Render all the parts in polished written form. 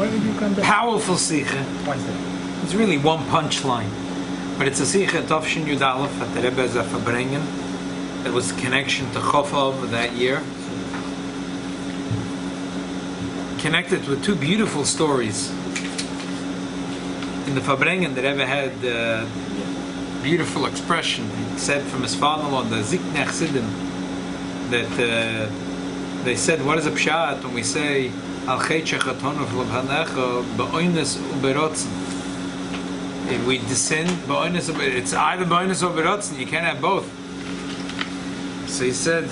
Why did you come back? Powerful Sicha. Why is that? It's really one punchline. But it's a Sicha Tovshin Yud Aleph that the Rebbe is a Fabrengen. It was a connection to Chofov that year. Connected with two beautiful stories. In the Fabrengen, the Rebbe had a beautiful expression. He said from his father-in-law, the Ziknech Siddim, that they said, what is a pshat when we say, Al Chetche Chatonu V'Labhanecha Ba'oines Uberotzen? If we descend, it's either Ba'oines or Berotzen, you can't have both. So he said,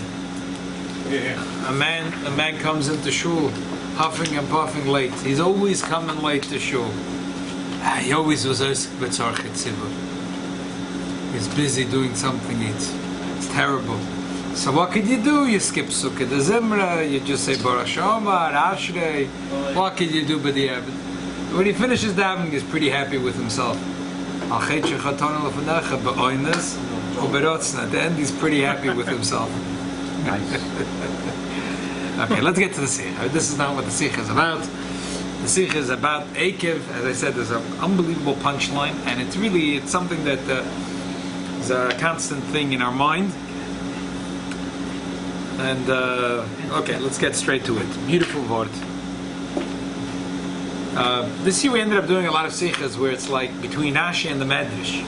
a man comes into shul huffing and puffing late. He's always coming late to shul. He always was He's busy doing something. It's terrible. So what could you do? You skip Sukkah de Zimra, you just say Baruch Shomar, Ashrei. What could you do but the Abed? When he finishes davening, he's pretty happy with himself. At the end, he's pretty happy with himself. Nice. Okay, let's get to the Sicha. This is not what the Sicha is about. The Sicha is about Ekev. As I said, there's an unbelievable punchline, and it's something that is a constant thing in our mind. And okay, let's get straight to it. Beautiful word. This year we ended up doing a lot of sichas where it's like between Rashi and the Medrash.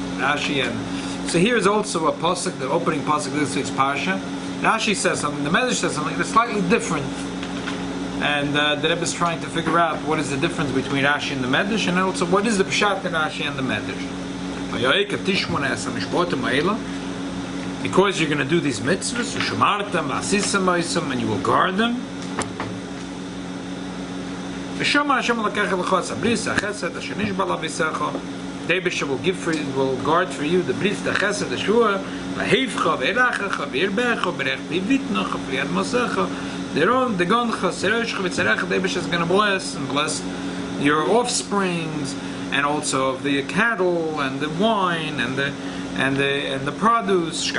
So here is also a pasuk, the opening pasuk of this week's parsha. Rashi says something, the Medrash says something that's slightly different, and the Rebbe is trying to figure out what is the difference between Rashi and the Medrash, and also what is the pshat in Rashi and the Medrash. Because you're going to do these mitzvahs, and you will guard them. David will guard for you the bris, the chesed, the shua, the goncha, David is going to bless your offsprings, and also the cattle and the wine and the produce.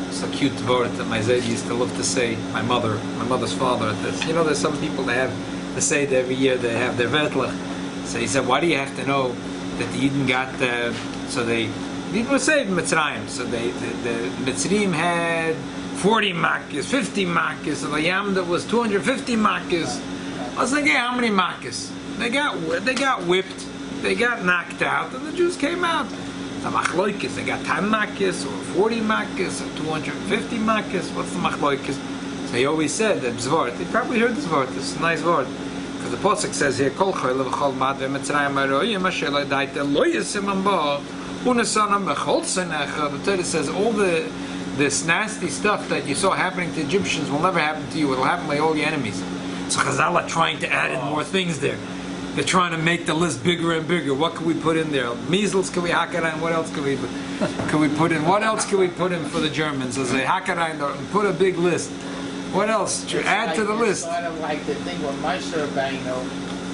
It's a cute word that my Zayd used to love to say, my mother's father at this. You know, there's some people that say that every year they have their vetlach. So he said, why do you have to know that the Yidden got so the Yidden were saved in Mitzrayim. So the Mitzrayim had 40 makkis, 50 makkis, so the Yamda was 250 makkis. I was thinking, how many makkis? They got whipped, they got knocked out, and the Jews came out. The machloikis, they got 10 makkis, or 40 makkis, or 250 makkis. What's the machloikis? So he always said that Zvart. He probably heard this word. This is a nice word. Because the pasuk says here, Kol choyle v'chol mad v'mitzrayim aroyim asher lo daite lo yisim ba unesanam b'chol senecha. The Torah says all this nasty stuff that you saw happening to Egyptians will never happen to you. It will happen by all your enemies. So Chazal are trying to add in more things there. They're trying to make the list bigger and bigger. What can we put in there? Measles, can we hakarain? What else can we put in? What else can we put in for the Germans? As a hakarain, put a big list. What else? Add to the list. It's sort of like the thing with Moshe Rabbeinu,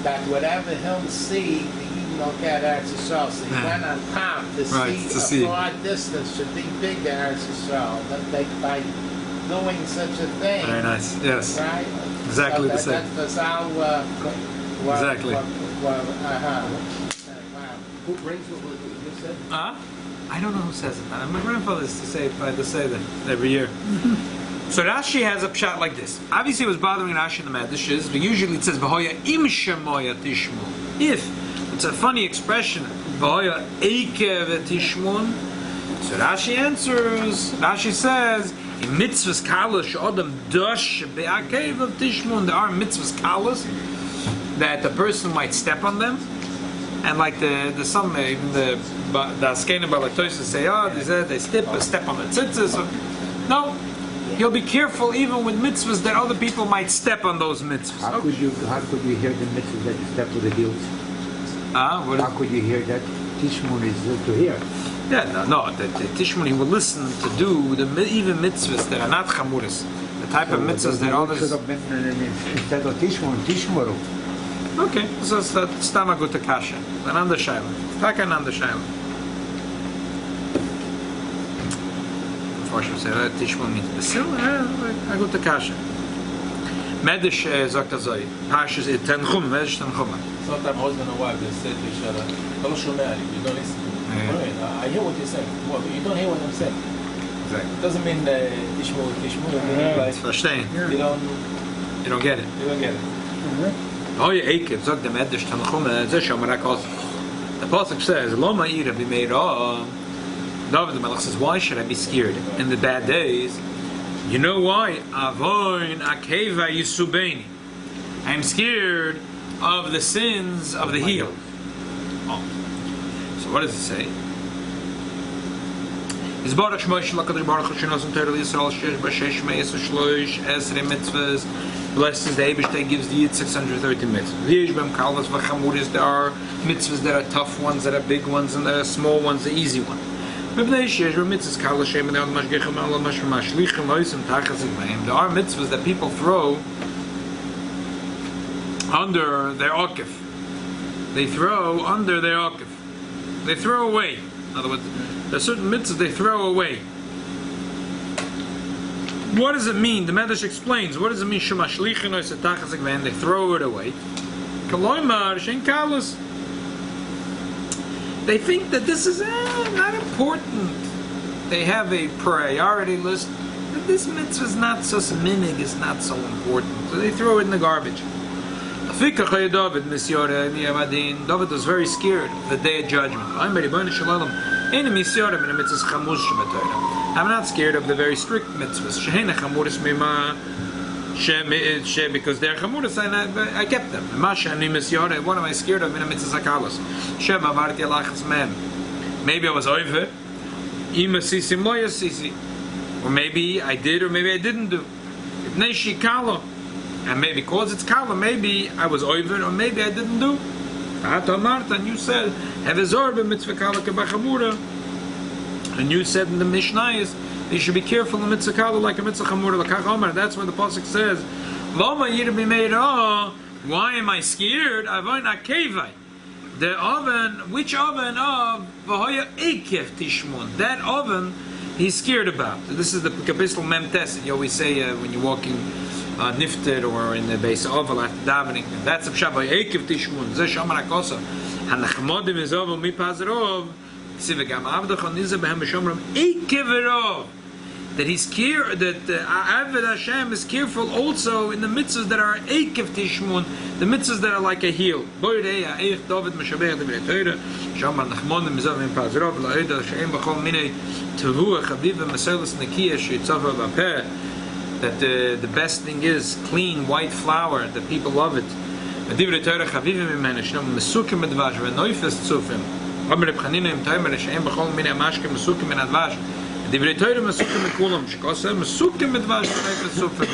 that whatever he'll see, the Eden will get Eretz Yisrael. So he went on top to see a far distance should be big to Eretz Yisrael. That by doing such a thing. Very nice. Yes. Right. Exactly the same. That's how. Exactly. Who brings what you said? I don't know who says it. My grandfather used to say that every year. So Rashi has a pshat like this. Obviously, it was bothering Rashi in the Medrash, but usually it says "V'hoya im shemoya tishmu." If it's a funny expression, "V'hoya akev tishmun." So Rashi answers. Rashi says, "In mitzvahs kalos adam dash be'akev of tishmun." There are mitzvahs kalos that the person might step on them, and like the some even the askena balaktosis say, they step on the tzitzis. No. You'll be careful even with mitzvahs that other people might step on those mitzvahs. How could you hear the mitzvahs that you step with the heels? How could you hear that? Tishmun is to hear. Yeah, no. The Tishmun, he will listen to do even mitzvahs that are not chamuris. The type of mitzvahs that others. Should have been instead of Tishmun, Tishmuru. Okay, so it's the Stamaguta Kasha. An under Shaila. Taka an under Shaila. Forschung say, Tishma means Basil, Aguta Kasha. Medish sagt er so, parshas Tenchum, Medish Tenchum. Sometimes husband and wife, they say to each other, you don't listen to me. I hear what you're saying, but you don't hear what I'm saying. Exactly. It doesn't mean Tishmu, like, Verstehen. you don't get it. You don't get it. Oh, yeah, Ekev, sagt der Medish Tenchum, das ist schon mal the pasuk says, Lo ma'ira b'meira. David the Melech says, why should I be scared in the bad days? You know why? Avoin akev yisubeini. I'm scared of the sins of the heel. Oh. So what does it say? Is Baruch Shmosh Lakadosh Baruch Hu Shenosim Torah Yisrael Shesh B'Shesh Meis Shloish Esrei Mitzvahs. Blessed is the Eibishter gives the Yid 630 mitzvahs. Yishbem Kalvas V'Chamuris. There are mitzvahs that are tough ones, that are big ones, and there are small ones, the easy ones. There are mitzvahs that people throw under their akev. They throw under their akev. They throw away. In other words, there are certain mitzvahs they throw away. What does it mean? The Medrash explains. What does it mean? They throw it away. They think that this is not important. They have a priority list. That this mitzvah is not so minig, is not so important. So they throw it in the garbage. David was very scared of the day of judgment. I'm not scared of the very strict mitzvahs. Because they're chamuras, I kept them. What am I scared of? Maybe I was over. Or maybe I did, or maybe I didn't do. And maybe because it's kala, maybe I was over, or maybe I didn't do. And you said, and you said in the Mishnayos, you should be careful in mitzvah kala like a mitzvah chamura. That's when the pasuk says, why am I scared? Akev. The oven, which oven of Ekev Tishmun? That oven he's scared about. So this is the Kapistel Memtes. You always say when you're walking nifted or in the base oval after davening. That's a pshat Ekev Tishmun. Ze shamar hakosa. Hanachmodim is oval mi pazerov. That he's scared, that Aved Hashem is careful also in the mitzvahs that are akev tishmun, the mitzvahs that are like a heel. That the best thing is clean white flour, that people love it. Aber Rebchanina im Taimer She'em b'chol minei mashke mesukim min advash. Divrei Torah mesukim mekulam. Shekoseh mesukim mit dvash v'nei mesufim.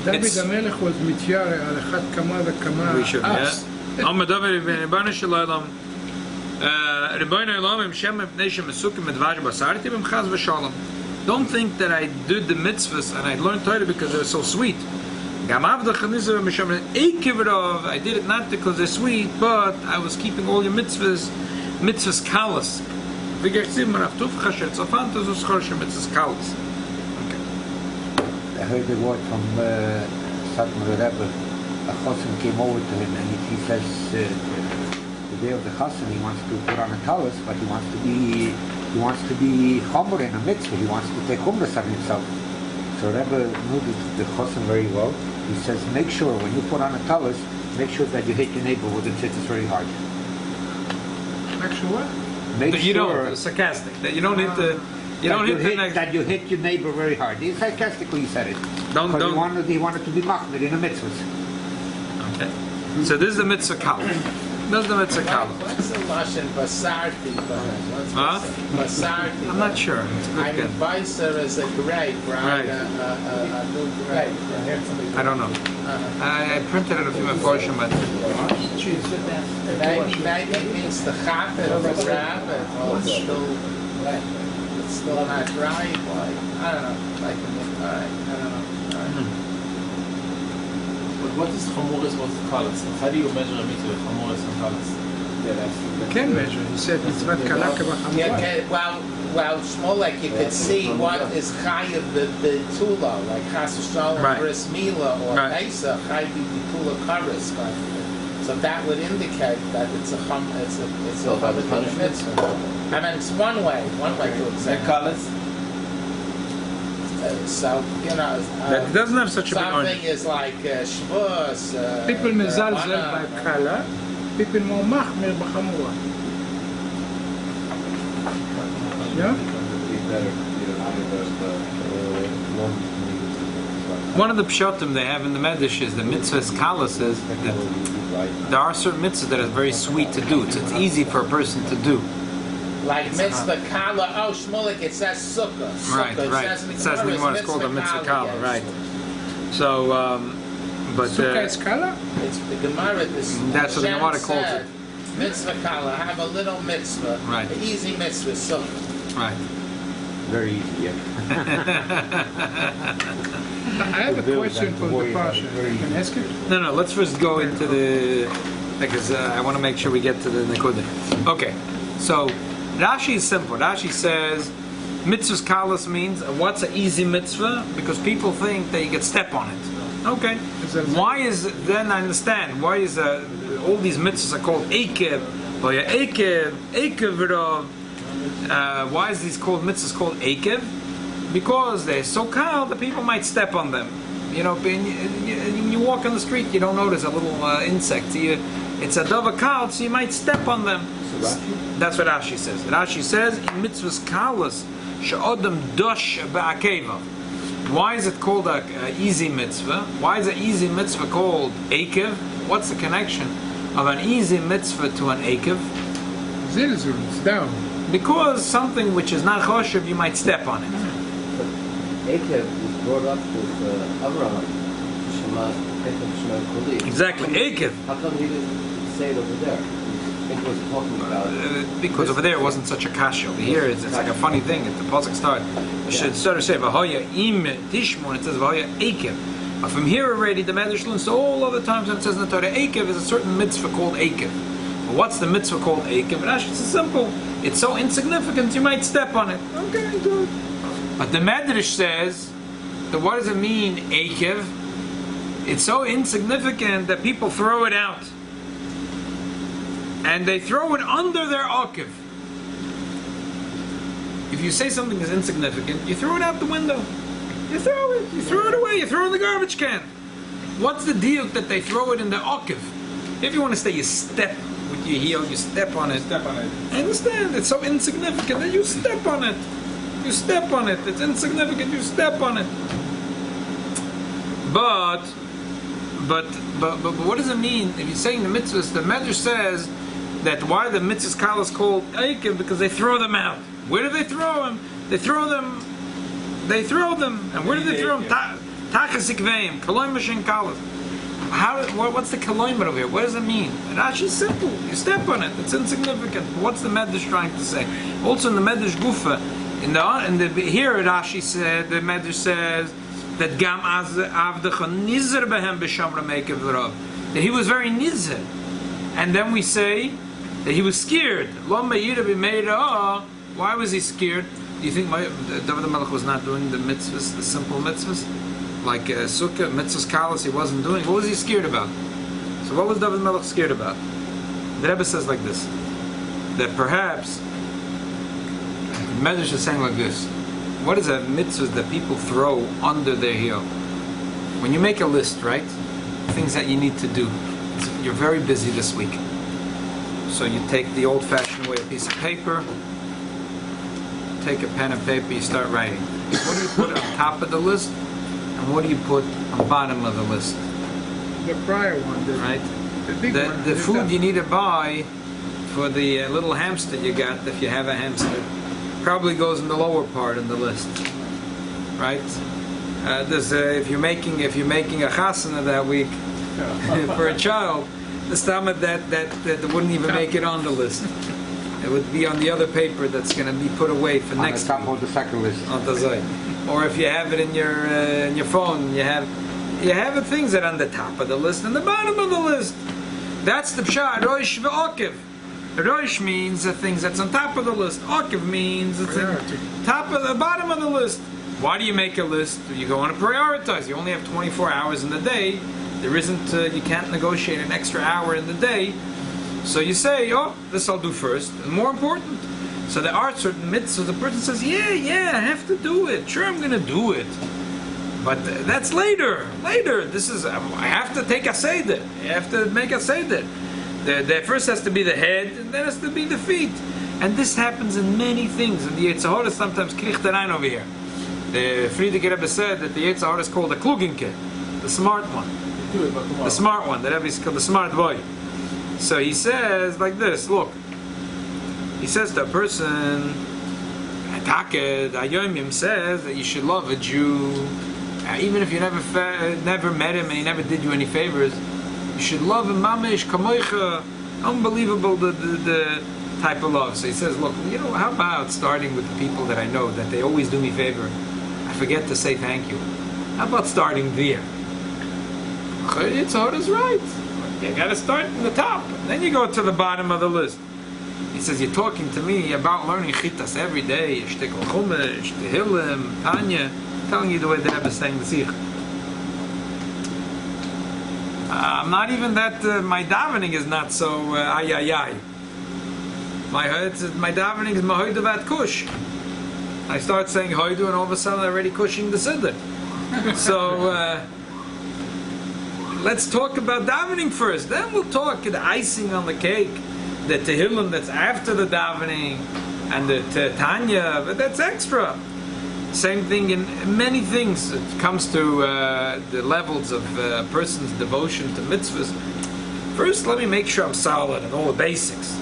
David HaMelech was mityare al echad kama v'kama as. Amma David Rebbeinu Shalom. Rebbeinu Shalom im Shem mepnei shemesukim mit dvash basarti b'm chaz v'shalom. Don't think that I did the mitzvahs and I learned Torah because they're so sweet. I did it not because they're sweet, but I was keeping all your mitzvahs kalas. I heard the word from Satmar Rebbe. A chassan came over to him and he says the day of the chassan he wants to put on a talus, but he wants to be chomer in a mitzvah. He wants to take chumras on himself. So Rebbe knew the chassan very well. He says, make sure when you put on a talus, make sure that you hit your neighbor with the tzitzis very hard. Make sure what? Make that sure you don't, sarcastic, that you don't hit the, that you hit your neighbor very hard. He sarcastically he said it. He wanted to be machmir in a mitzvah. Okay. So this is the mitzvah kala. This is the mitzvah kala. What's the lashon basarti? Huh? Basarti. I'm not sure. I'm a bicer as a grape, right? Right. A new grape. I don't know. I printed it a few portion, but Maybe it means the chapet of a rabbit. Well, it's still not right. Like, I don't know. Like, all right. I don't know. All right. what is chamuris versus kalas? How do you measure a mitzvah with chamuris and kalas? You can measure. He said mitzvah kala k'vachamura. Yeah, okay, well, Shmulek, you could see what is chayiv the tula, like chas v'shalom, Right. bris milah, or Right. Pesach, chayiv the tula karis. So that would indicate that it's a mitzvah. I mean, it's one way to examine. And kalas? So, you know, That doesn't have such a big something origin. is like Shavuos. People mezalzel Mana. by kala, people more machmir b'chamura. Yeah? One of the pshatim they have in the Medrash is the mitzvah's kala says that there are certain mitzvahs that are very sweet to do. It's easy for a person to do. Like mitzvah kala, oh Shmulek, it says sukkah. Right. It says in the Gemara it's called a mitzvah kala, yes. right? So, but Sukkah is kala? It's the Gemara. That's what the Gemara calls it. Mitzvah kala, have a little mitzvah. Right. The easy mitzvah, sukkah. right. Very easy, yeah. I have a question from the parsha. Can I ask it? No. Let's first go into the because I want to make sure we get to the lkuti. Okay, so Rashi is simple. Rashi says mitzvah's kalas means what's an easy mitzvah because people think that you can step on it. Okay, why is then I understand why is all these mitzvahs are called akev or akev v'rav. Why is these called mitzvahs called akev? Because they're so cold that people might step on them. You know, when you walk on the street, you don't notice a little insect. It's a dova kal, so you might step on them. That's what Rashi says. Rashi says in mitzvahs kalas she'odam dosh ba'akeva. Why is it called a easy mitzvah? Why is an easy mitzvah called akev? What's the connection of an easy mitzvah to an akev? Zilzul, it's down. Because something which is not choshev, you might step on it. Ekev was brought up with Abraham. Shema, Ekev, Shema, Koli. Exactly, akev. How come he didn't say it over there? I think it was talking about Because over there it wasn't such a kasha. Over here it's like a funny thing. At the pasuk start, it should sort of say v'hoya im tishmon. It says v'hoya akev. But from here already the Medrash learns all other times when it says in the Torah akev is a certain mitzvah called akev. But what's the mitzvah called akev? And actually it's simple. It's so insignificant you might step on it. Okay, good. But the Medrash says that what does it mean akev? It's so insignificant that people throw it out. And they throw it under their akev. If you say something is insignificant, you throw it out the window. You throw it away, you throw it in the garbage can. What's the diuk that they throw it in the akev? If you want to say you step with your heel, you step on it. Step on it. I understand, it's so insignificant that you step on it. You step on it, it's insignificant, you step on it. But what does it mean if you're saying the mitzvahs? The Medrash says that why the mitzvahs kal is called akev because they throw them out. Where do they throw them? They throw them. And where do they throw them? Tachas ikveim, kaloim mashin kalas. What's the kaloim over here? What does it mean? And actually simple. You step on it. It's insignificant. What's the Medrash trying to say? Also in the Medrash Gufa, here Rashi said, the Medrash says that gam avdecha nizer behem b'shamra mekev v'rav. That he was very nizer. And then we say that he was scared. Lo me'ira b'meira. Why was he scared? Do you think David Melech was not doing the mitzvahs, the simple mitzvahs? Like sukkah, mitzvahs kalas, he wasn't doing. What was he scared about? So what was David Melech scared about? The Rebbe says like this, that perhaps the Medrash is saying like this. What is a mitzvah that people throw under their heel? When you make a list, right? Things that you need to do. You're very busy this week. So you take the old-fashioned way, a piece of paper, take a pen and paper, you start writing. What do you put on top of the list? And what do you put on the bottom of the list? The prior one, right? The big one. The food you need to buy for the little hamster you got, if you have a hamster, probably goes in the lower part of the list, right? If you're making a chasana that week for a child, the stomach that wouldn't even make it on the list. It would be on the other paper that's going to be put away for next week. On the top of the second list. On the side. Or if you have it in your phone, you have You have the things that are on the top of the list and the bottom of the list. That's the pshat. Rosh ve'akev. Rosh means the things that's on top of the list. Akev means it's on top of the bottom of the list. Why do you make a list? You go on to prioritize. You only have 24 hours in the day. There isn't. You can't negotiate an extra hour in the day. So you say, oh, this I'll do first. And more important. So there are certain mitzvahs. The person says, yeah, I have to do it. Sure, I'm going to do it. But that's later. This is, I have to take a seder. You have to make a seder. There first has to be the head, and then has to be the feet. And this happens in many things. And the Yetzer Hara sometimes kriegt the rein over here. The Frierdiker Rebbe said that the Yetzer Hara is called the kluginke, the smart one. The smart one. The Rebbe is called the smart boy. So he says like this, look. He says to a person, Taked, Ayoimim says that you should love a Jew. Even if you never met him and he never did you any favors, you should love him, mamish, kamoicha. Unbelievable the type of love. So he says, look, how about starting with the people that I know that they always do me favor? I forget to say thank you. How about starting there? It's right. You got to start from the top. Then you go to the bottom of the list. He says, you're talking to me about learning chitas every day. Shtickle chumash, tehillim, tanya. Telling you the way the Rebbe is saying the Sicha. I'm not even that, my davening is not so ay. My davening is mahoidavat kush. I start saying hoidu and all of a sudden I'm already kushing the siddur. So, let's talk about davening first. Then we'll talk the icing on the cake, the tehillim that's after the davening, and the tanya, but that's extra. Same thing in many things. It comes to the levels of a person's devotion to mitzvahs. First, let me make sure I'm solid in all the basics.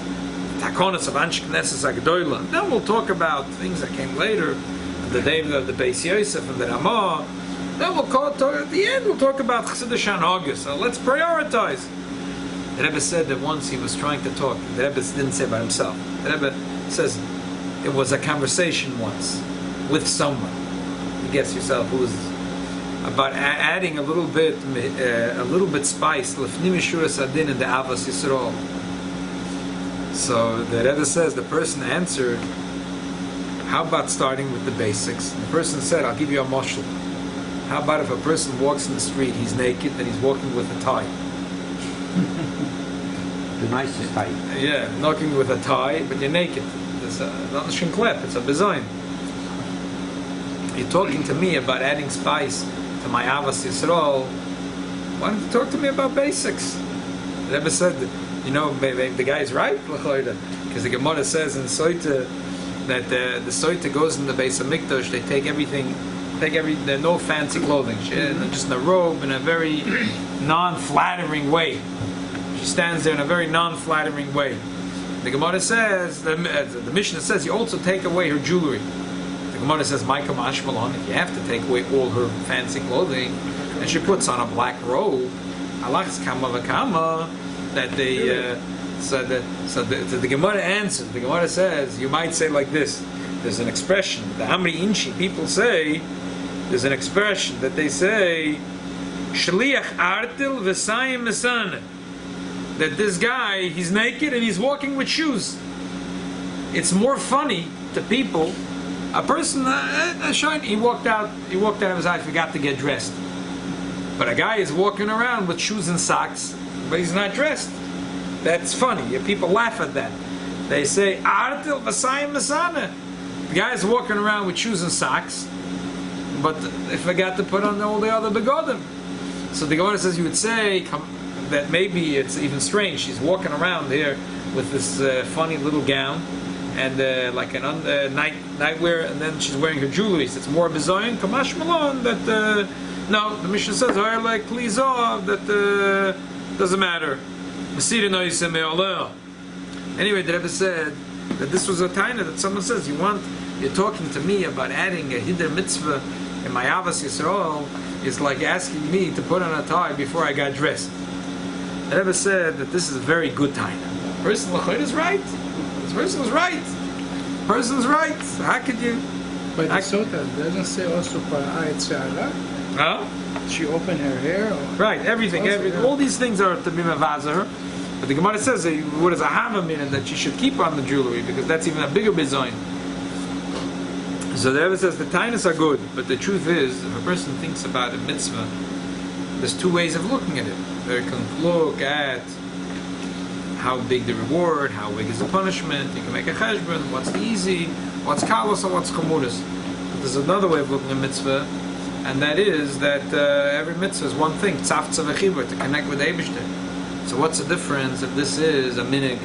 Takonos of Anshe Knesses Agdoila. Then we'll talk about things that came later, the day of the Beis Yosef and the Ramah. Then we'll at the end we'll talk about Chassidus Hanhagas. So let's prioritize. The Rebbe said that once he was trying to talk. The Rebbe didn't say by himself. The Rebbe says it was a conversation once with someone. You guess yourself who is about adding a little bit spice lefnim mishuras adin in the avos Yisrael. So the Rebbe says the person answered, how about starting with the basics? The person said, I'll give you a mashal. How about if a person walks in the street, he's naked and he's walking with a tie? The nicest tie. Yeah, walking with a tie, but you're naked. It's not a shinklep, it's a bezayin. You're talking to me about adding spice to my avos Yisrael. Why don't you talk to me about basics? The Rebbe said that, the guy's right, because the Gemara says in Soita that the Soita goes in the Beis Hamikdash, they take everything, no fancy clothing, just in a robe in a very non-flattering way. She stands there in a very non-flattering way. The Gemara says, the Mishnah says, you also take away her jewelry. The Gemara says, Maika Mashmalon, if you have to take away all her fancy clothing, and she puts on a black robe, Alach's Kama Vakama, that they, so the Gemara answers. The Gemara says, you might say like this, there's an expression, the Amri Inchi people say, there's an expression that they say, Shaliach Artil V'sayim Mesana, that this guy, he's naked and he's walking with shoes. It's more funny to people. A person, he walked out of his house, forgot to get dressed. But a guy is walking around with shoes and socks, but he's not dressed. That's funny. People laugh at that. They say, Artil Vasayim Masana. The guy is walking around with shoes and socks, but they forgot to put on all the other begodim. So the Gemara says you would say that maybe it's even strange. She's walking around here with this funny little gown and like an nightwear, and then she's wearing her jewelry. So it's more bizayin, kamash malon, that no, the Mishnah says like please that doesn't matter. Anyway, the Rebbe said that this was a taina that someone says you're talking to me about adding a hider mitzvah in my avos Yisrael is like asking me to put on a tie before I got dressed. The Rebbe said that this is a very good taina. Person is right. This person is right. Person's right. How could you? But the Sota doesn't say also par'ayet se'ara? Huh? She opened her hair? Or? Right, everything. All these things are to be mevazer. But the Gemara says, what does a hava mean? And that she should keep on the jewelry, because that's even a bigger bizoin. So the Rebbe says the tainas are good, but the truth is, if a person thinks about a mitzvah, there's two ways of looking at it. They can look at how big the reward, how big is the punishment. You can make a cheshbon, what's the easy, what's kalos, or what's chamudas. But there's another way of looking at mitzvah, and that is that every mitzvah is one thing, tzavtza v'chibur, to connect with the Eibishter. So what's the difference if this is a minig,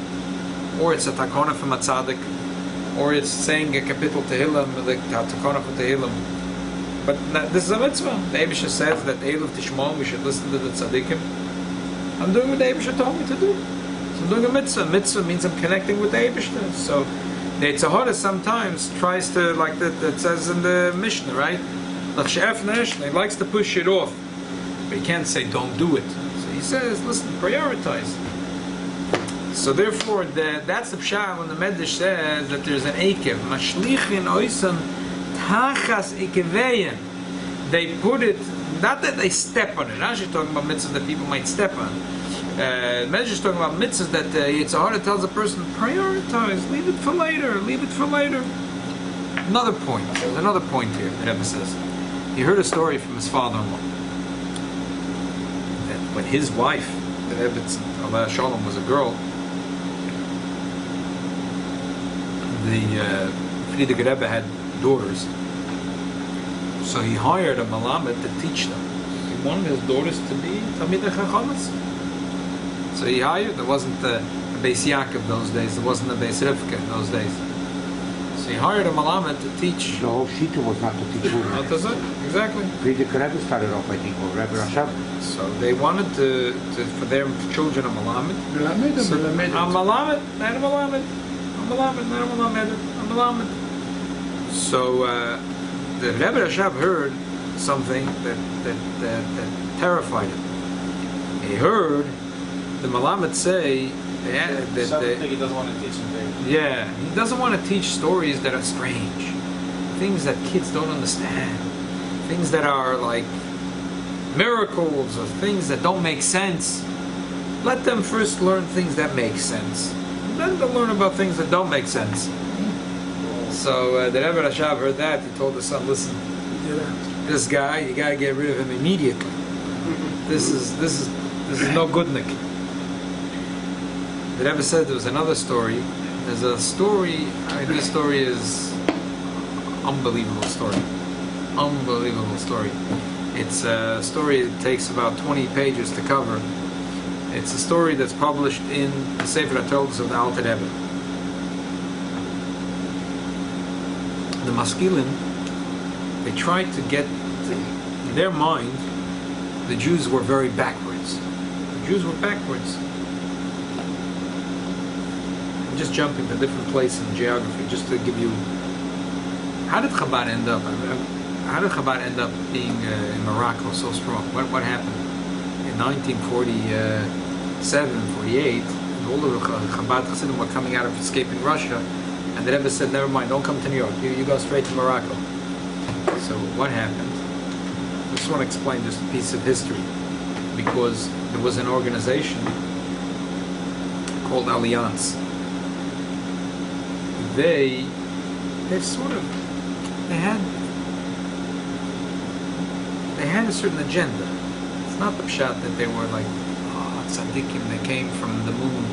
or it's a takona from a tzaddik, or it's saying a kapitel tehillim, the takona for tehillim? But this is a mitzvah. The Eibishter says that Eiluv Tishmon, we should listen to the tzaddikim. I'm doing what the Eibishter told me to do. So I'm doing a mitzvah. Mitzvah means I'm connecting with the Eibishter. So the Yetzer Hara sometimes tries to, like that says in the Mishnah, right? He likes to push it off, but he can't say don't do it. So he says, listen, prioritize. So therefore, that's the pshat when the Medrash says that there's an akev, mashlichin oisan tachas ekeveyin. They put it, not that they step on it. Now she's talking about mitzvahs that people might step on. Medrash is talking about mitzvahs that Yetzer Hara tells a person, prioritize, leave it for later, leave it for later. Another point, there's another point here that Rebbe says. He heard a story from his father-in-law that when his wife, the Rebbe's Allah Shalom, was a girl, the Frierdiker Rebbe had daughters, so he hired a malamed to teach them. He wanted his daughters to be Talmidei Chachamas. So he hired. There wasn't a Beis Yaakov those days. There wasn't a Beis Rivka in those days. So he hired a malamed to teach. The whole Sicha was not to teach women. Not does it? Exactly. Frierdiker Rebbe started off, I think, or Rebbe Rashav. So they wanted to for their children a malamed. Melamed or melamed? A malamed, not a malamed. A malamed, not a malamed. A malamed. So the Rebbe Rashav heard something that terrified him. He heard the malamed say that Something he doesn't want to teach him. yeah, he doesn't want to teach stories that are strange, things that kids don't understand, things that are like miracles or things that don't make sense. Let them first learn things that make sense. Then they'll learn about things that don't make sense. So the Rebbe Rashav heard that. He told his son, "Listen, this guy, you got to get rid of him immediately. This is no goodnik." The Rebbe said there was another story. There's a story. This story is unbelievable story. Unbelievable story. It's a story that takes about 20 pages to cover. It's a story that's published in the Sefer HaToldos of the Alter Rebbe. The Maskilin, they tried to get, in their mind, the Jews were very backwards. The Jews were backwards. I'm just jumping to different places in geography, just to give you, how did Chabad end up? How did Chabad end up being in Morocco so strong? What happened? In 1947, 48, all of the Chabad Chassidim were coming out of escaping Russia, and the Rebbe said, never mind, don't come to New York, you go straight to Morocco. So what happened? I just want to explain just a piece of history, because there was an organization called Alliance. They had a certain agenda. It's not the pshat that they were like tzaddikim. They came from the moon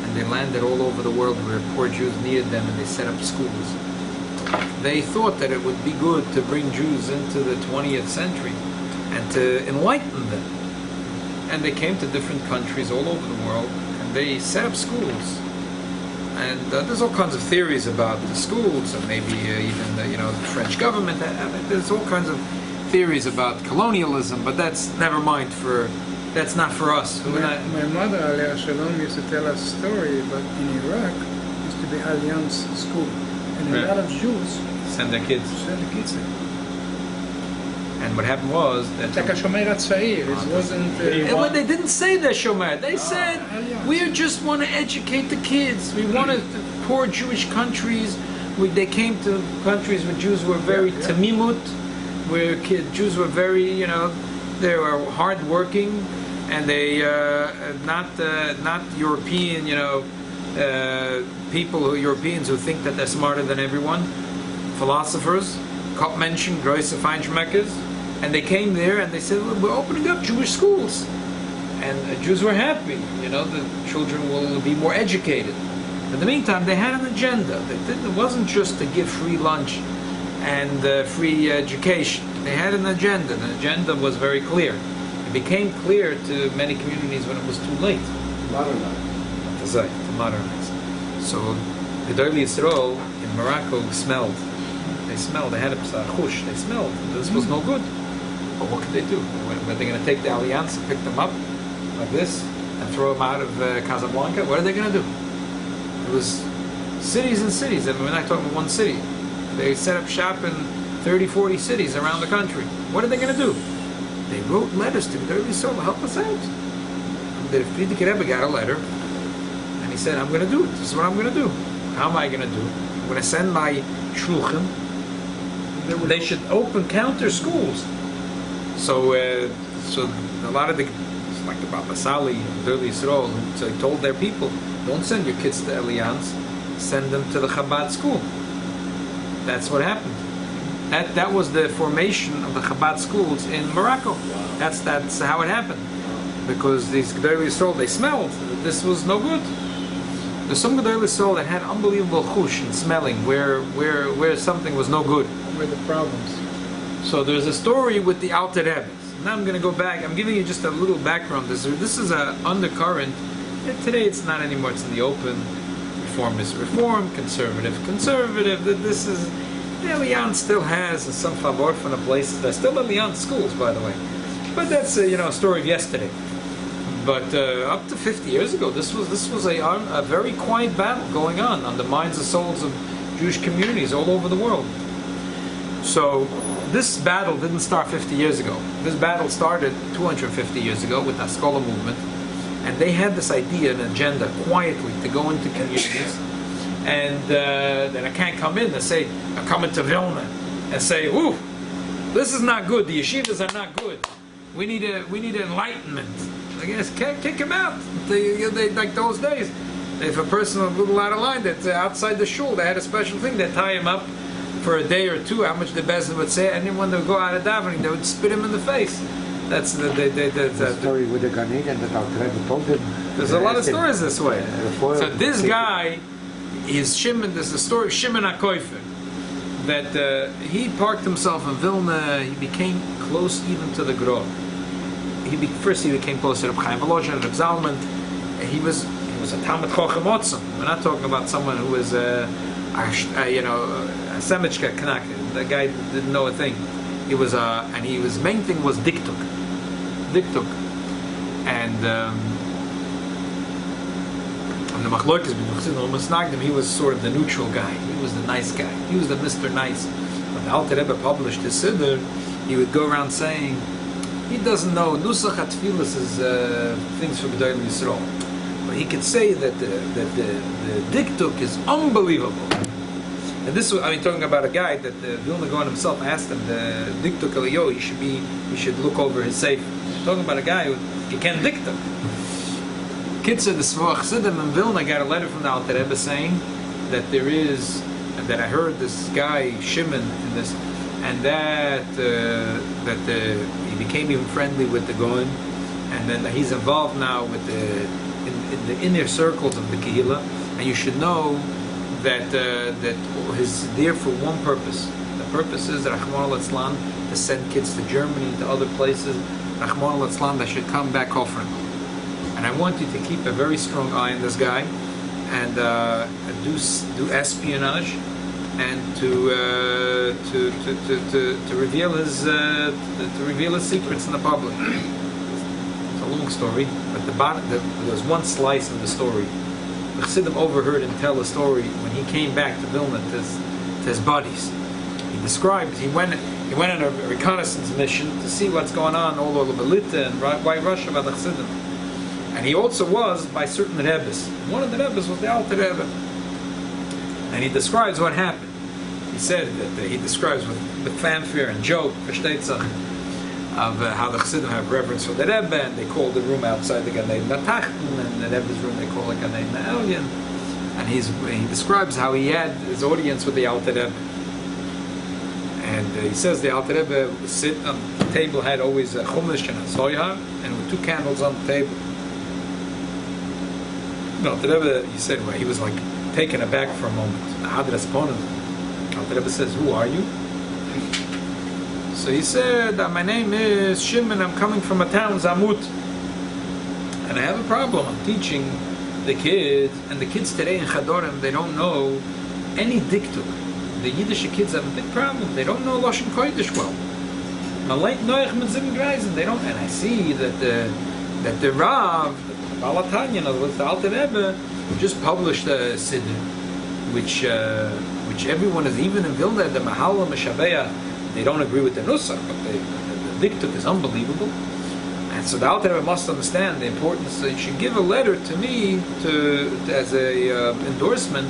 and they landed all over the world where poor Jews needed them, and they set up schools. They thought that it would be good to bring Jews into the 20th century and to enlighten them. And they came to different countries all over the world, and they set up schools. And there's all kinds of theories about the schools, and maybe even the French government. There's all kinds of theories about colonialism, but that's that's not for us. My mother, Aliyah Shalom, used to tell us a story, but in Iraq used to be Alliance School, and a lot of Jews send their kids. there. And what happened was that Like a Shomer HaTzair, it wasn't... well, they didn't say that Shomer. They said, we just want to educate the kids. We wanted poor Jewish countries. They came to countries where Jews were very tamimut, where Jews were very, They were hardworking, and they not European, Europeans who think that they're smarter than everyone. Philosophers, Kopmenschen, Große Feinschmeckers, and they came there and they said, well, we're opening up Jewish schools, and Jews were happy. The children will be more educated. In the meantime, they had an agenda. It wasn't just to give free lunch and free education. They had an agenda. The agenda was very clear. It became clear to many communities when it was too late. To modernize. So the Gedolei Yisrael in Morocco smelled. They smelled. They had a psachush. They smelled. This was no good. But what could they do? Were they going to take the Alliance and pick them up like this and throw them out of Casablanca? What are they going to do? It was cities and cities. I mean, we're not talking about one city. They set up shop in 30, 40 cities around the country. What are they going to do? They wrote letters to Gedolei Yisrael to help us out. The Frierdiker Rebbe got a letter, and he said, I'm going to do it. This is what I'm going to do. How am I going to do it? I'm going to send my shulchan. They should open counter schools. So a lot of it's like the Baba Sali and Gedolei Yisrael, so they told their people, don't send your kids to Alliance, send them to the Chabad school. That's what happened. That was the formation of the Chabad schools in Morocco. That's how it happened. Because these Gedolei Yisrael, they smelled. This was no good. There's some Gedolei Yisrael that had unbelievable chush in smelling where something was no good. Where the problems. So there's a story with the Alter Rebbe. Now I'm going to go back. I'm giving you just a little background. This is an undercurrent. Today it's not anymore. It's in the open. Reform is reform. Conservative. This is... The Alliance still has some favor from the places. There's still Alliance schools, by the way. But that's a story of yesterday. But up to 50 years ago, this was a very quiet battle going on the minds and souls of Jewish communities all over the world. So this battle didn't start 50 years ago. This battle started 250 years ago with the Haskalah movement, and they had this idea and agenda quietly to go into communities, and then I can't come in and say, I come into Vilna and say, ooh, this is not good. The yeshivas are not good. We need enlightenment. I guess kick him out. They like those days. If a person was a little out of line, that's outside the shul, they had a special thing. They'd tie him up for a day or two. How much the bezin would say, and then when they would go out of davening, they would spit him in the face. That's the story with the Gan Eden that Alter Rebbe told him. There's a lot of stories this way. So this guy is Shimon. There's the story of Shimon HaKofer, that he parked himself in Vilna. He became close even to the Grov. First he became close to Reb Chaim Volozhin and Reb Zalman. He was a Talmid Chochem Otzim. We're not talking about someone who was a Semichka Knack. The guy didn't know a thing. He was and his main thing was diktuk, and the Machlokas between Chassidim and Masnagdim, he was sort of the neutral guy. He was the nice guy. He was the Mr. Nice. When the Alter Rebbe published his Siddur, he would go around saying, he doesn't know Nusach HaTfilas is things for Gedolei Yisrael, but he could say that the diktuk is unbelievable. And this was, talking about a guy that Vilna Gaon himself asked him, the diktuk Eliyahu, he should look over his safe. Talking about a guy who can't diktuk. Kitzur, the Svuach Chassidim in Vilna got a letter from the Alter Rebbe saying that that I heard this guy Shimon in this, and that he became even friendly with the Goin, and then he's involved now with in the inner circles of the Kehillah, and you should know that he's there for one purpose. The purpose is Rahman al-Islam to send kids to Germany, to other places. Rahman al-Islam, they should come back offering. And I want you to keep a very strong eye on this guy, and do espionage, and to reveal his secrets in the public. It's a long story, but there's one slice of the story. The Chassidim overheard him tell a story when he came back to Vilna to his buddies. He described he went on a reconnaissance mission to see what's going on all over Belita and White Russia by the Chassidim. And he also was by certain Rebbes. One of the Rebbes was the Alter Rebbe. And he describes what happened. He said that he describes with fanfare and joke, versteht sich, of how the Chassidim have reverence for the Rebbe, and they call the room outside the Gan Eden Tachten, and the Rebbe's room they call it Gan Eden Elyon. And he describes how he had his audience with the Alter Rebbe. And he says the Alter Rebbe would sit on the table, had always a chumash and a soya, and with 2 candles on the table. No, the Rebbe, he said, well, he was like taken aback for a moment. Alter Rebbe says, who are you? So he said, my name is Shimon, I'm coming from a town, Zamut. And I have a problem. I'm teaching the kids, and the kids today in Chadorim, they don't know any diktuk. The Yiddish kids have a big problem. They don't know Lashon Kodesh well. They don't, and I see that the Rav, the Balatanya, in other words, the Alter Rebbe, just published a Siddur, which everyone is, even in Vilna, the Mahala Meshabeya, they don't agree with the Nusach, but the diktuk is unbelievable. And so the Alter Rebbe must understand the importance. So you should give a letter to me as a endorsement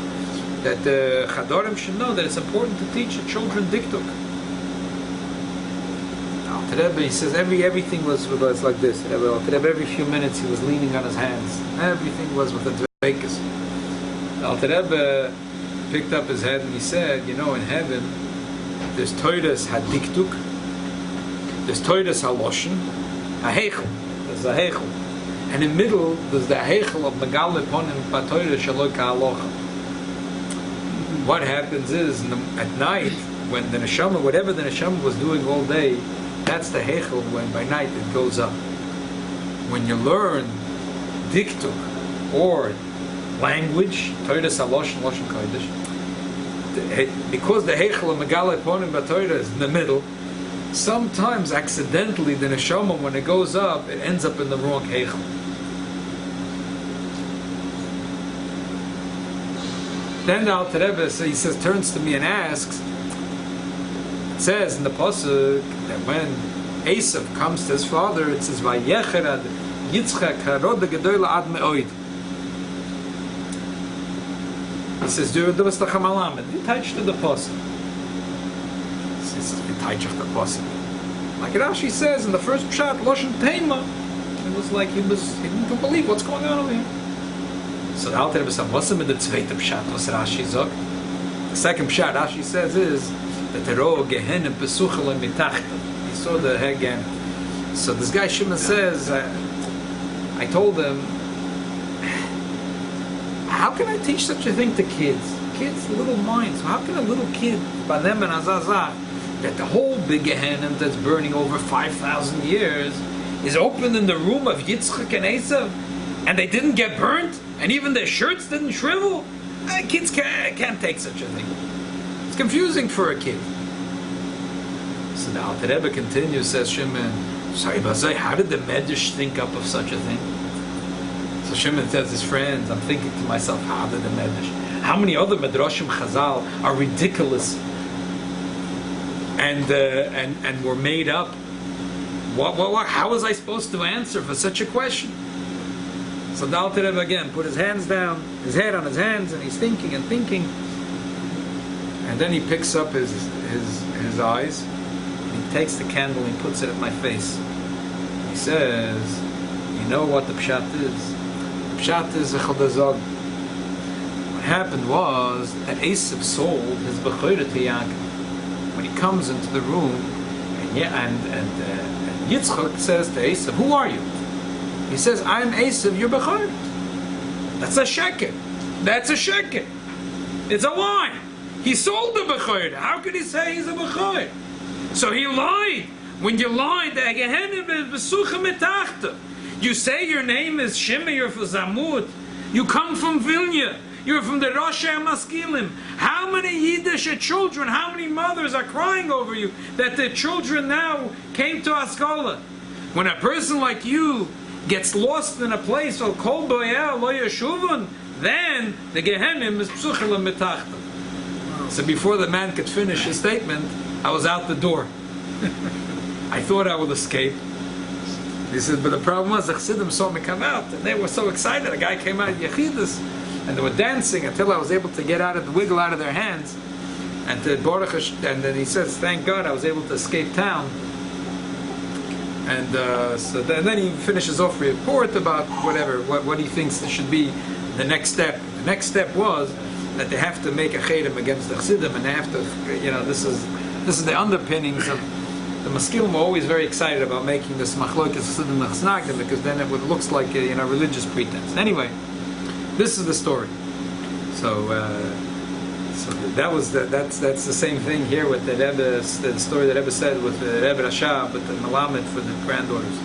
that the Chadorim should know that it's important to teach the children diktuk. Alter Rebbe, he says everything was like this. Alter Rebbe, every few minutes he was leaning on his hands. Everything was with the dveikus. Alter Rebbe picked up his head and he said, you know, in heaven there's Toidas HaDiktuk, there's Toidas HaLoshen, a heichel. There's a heichel. And in the middle, there's the heichel of Megal Leponim Batoira Shaloi Ka'alocha. What happens is, at night, when the neshama, whatever the neshama was doing all day, that's the heichel when by night it goes up. When you learn diktuk, or language, Torah Salosh and Lashon Kodesh, because the heichel of Megal Leponim Batoira is in the middle, sometimes accidentally the neshama, when it goes up, it ends up in the wrong heichel. Then the Alter Rebbe, so he says, turns to me and asks, it says in the pasuk that when Esav comes to his father, it says, "Vayecher ad Yitzchak harod gedola ad me'oid." He says, "Do was the chamalamed." He touched the pasuk. He says, "He touched the pasuk." Like Rashi says in the first pshat, Loshen Teima, it was like he didn't believe what's going on over here. So the Alter Rebbe said, what's the zweite pshat, was Rashi zog? The second pshat Rashi says is that the ro gehenim pesuchel mitachta. He saw the Hegen. So this guy Shimon says, I told him, how can I teach such a thing to kids? Kids, little minds. How can a little kid, Banem and Azazah, that the whole big Gehenim that's burning over 5,000 years is open in the room of Yitzchak and Esav, and they didn't get burnt, and even their shirts didn't shrivel? Kids can't take such a thing. It's confusing for a kid. So the Alter Rebbe continues, says Shimon, how did the Medrash think up of such a thing? So Shimon tells his friends, I'm thinking to myself, how did the Medrash? How many other Medrashim Chazal are ridiculous and were made up? How was I supposed to answer for such a question? So the Alter Rebbe again put his hands down, his head on his hands, and he's thinking and thinking. And then he picks up his eyes, and he takes the candle and he puts it at my face. He says, you know what the pshat is? The pshat is a chodazog. What happened was that Esav sold his bechorah to Yaakov. When he comes into the room, and Yitzchak says to Esav, who are you? He says, I'm Esav, your bechorah. That's a sheker. That's a sheker. It's a lie. He sold the bechorah. How could he say he's a bechorah? So he lied. When you lied, the Gehenim is besucha mitachta. You say your name is Shimei, you're from Zamut. You come from Vilna. You're from the Rosh HaMaskilim. How many Yiddish children, how many mothers are crying over you that the children now came to Askola? When a person like you gets lost in a place called Kol Boyel Lo Yeshuvun, then the Gehenim is Psuchel Mitachta. So before the man could finish his statement, I was out the door. I thought I would escape. He said, but the problem was the Chassidim saw me come out, and they were so excited. A guy came out of Yechidus, and they were dancing until I was able to get out of the wiggle out of their hands. And then he says, thank God I was able to escape town. And then he finishes off a report about what he thinks should be the next step. The next step was that they have to make a cherem against the Chassidim, and they have to, this is the underpinnings of the Maskilim. Were always very excited about making this machlokas Chassidim and Chassnagdim, because then it looks like a religious pretense. Anyway, this is the story. So that's the same thing here with the Rebbe, the story that Rebbe said with the Rebbe Rashab, with the Malamed for the granddaughters.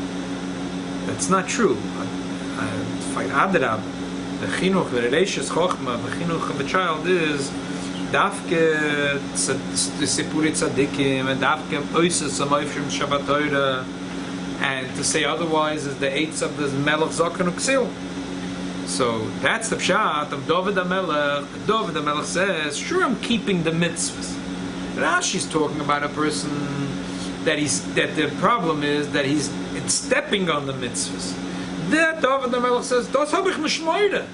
That's not true. The chinuch, the reishis chochma, the chinuch of a child is dafke sipuri tzadikim and dafke oises amayfrim Shabbat Torah, and to say otherwise is the eights of the melech zaken uksil. So that's the pshat of David HaMelech. David HaMelech says, sure, I'm keeping the mitzvahs. Rashi's talking about a person that the problem is that he's stepping on the mitzvahs. That David HaMelech says, das hab ich nishmoide.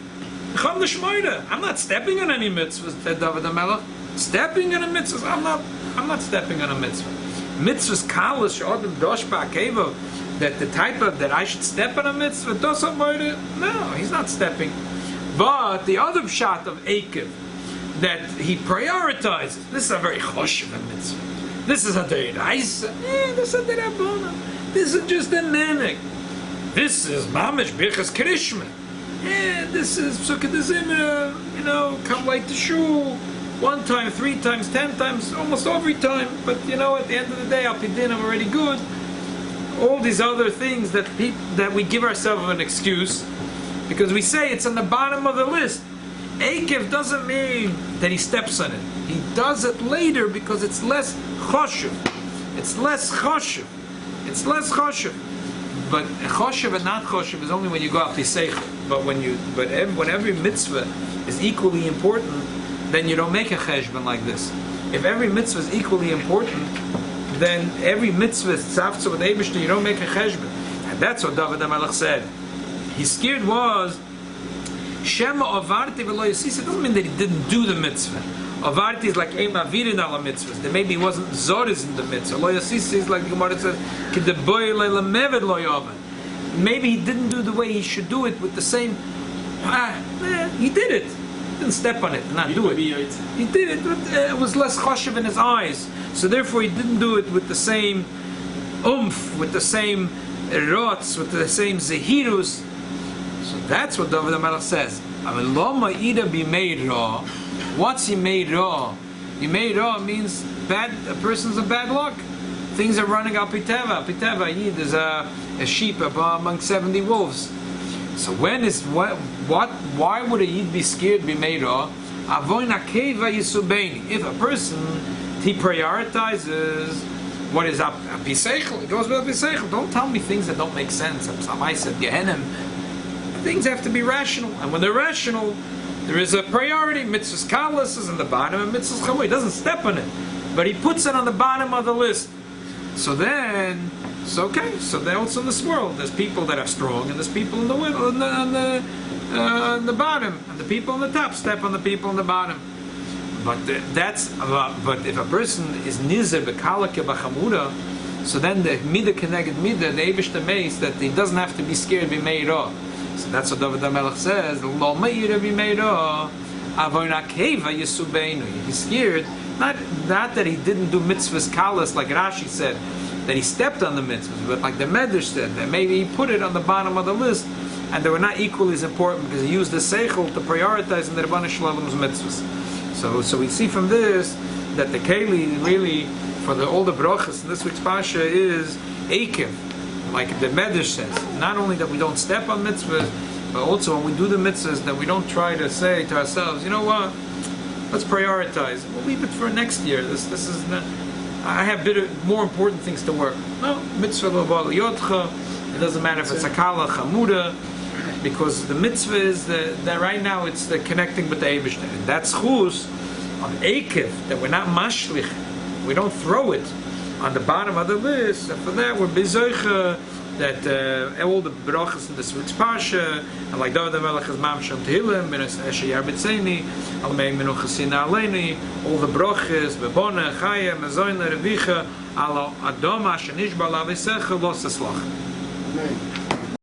Ich hab nishmoide. I'm not stepping on any mitzvahs, said David HaMelech. Stepping on a mitzvah, I'm not stepping on a mitzvah. Mitzvahs kalas she'odem dosh ba'akev, that the type of that I should step on a mitzvah, das hab moide. No, he's not stepping. But the other shot of Ekev, that he prioritizes, this is a very choshev mitzvah. This is a deiraisa. This is a deirabona. This is just a nanik. This is mamish birchas krishma. This is psukkah de zimra. Come like the shul 1 time, 3 times, 10 times, almost every time. But at the end of the day, apidin, I'm already good. All these other things that we give ourselves an excuse because we say it's on the bottom of the list. Akev doesn't mean that he steps on it. He does it later because it's less choshev. It's less choshev. But choshev and not choshev is only when you go up to sicha. But when every mitzvah is equally important, then you don't make a cheshbon like this. If every mitzvah is equally important, then every mitzvah is tzavtza with Eibishter, you don't make a cheshbon. And that's what David HaMelech said. His scared was Shema avarti v'lo yasis. It doesn't mean that he didn't do the mitzvah. Avarti is like Eim avirin ala mitzvahs. That maybe he wasn't zoris in the mitzvah. Lo yasis is like the Gemara says, K'deboy le'lameved lo yavan. Maybe he didn't do the way he should do it with the same. He did it. He didn't step on it, not do it. He did it, but it was less choshev in his eyes. So therefore, he didn't do it with the same umph, with the same rots, with the same zehirus. So that's what David HaMelech says. What's he made raw? He made raw means bad. A person's a bad luck. Things are running al piteva. Piteva yid is a sheep among 70 wolves. So why would a yid be scared? Be made raw? If a person he prioritizes what is up piseichel, it goes with piseichel. Don't tell me things that don't make sense. I said Gehenim. Things have to be rational, and when they're rational, there is a priority. Mitzvahs kalas is in the bottom, and mitzvahs chamu. He doesn't step on it, but he puts it on the bottom of the list. So then, it's okay. So then, also in this world, there's people that are strong, and there's people in the middle, on the bottom, and the people on the top step on the people on the bottom. But but if a person is nizer bekalake b'chamuda, so then the midah connected midah, the Eibishter makes that he doesn't have to be scared to be made off. So that's what David HaMelech says. Lo me'ira b'meiro, avon akev yisubeinu. He's scared, not that he didn't do mitzvahs kalas like Rashi said, that he stepped on the mitzvahs, but like the Medrash said, that maybe he put it on the bottom of the list, and they were not equally as important because he used the seichel to prioritize in the Rebbeinu Shalom's mitzvahs. So we see from this that the keli really for all the brachas in this week's parsha is akev. Like the Medrash says, not only that we don't step on mitzvahs, but also when we do the mitzvahs, that we don't try to say to ourselves, you know what, let's prioritize. We'll leave it for next year. This is not, I have more important things to work. No, mitzvah lo yotcha. It doesn't matter if it's akala, chamuda, because the mitzvah is that right now it's the connecting with the Eibishter. And that's chus on akev, that we're not mashlich, we don't throw it on the bottom of the list, and for that we're bezoicha that all the brachas in this week's parsha, and like David HaMelech is Mamsham Tehillim, Benes Eshe Yarbitzeni, Almei Menuchasina Aleini, all the brachas, Bebona, Chaya, Mezoyna, Revicha, Ala Adoma, Shenishba, Lavisecha, Los Eslach. Amen.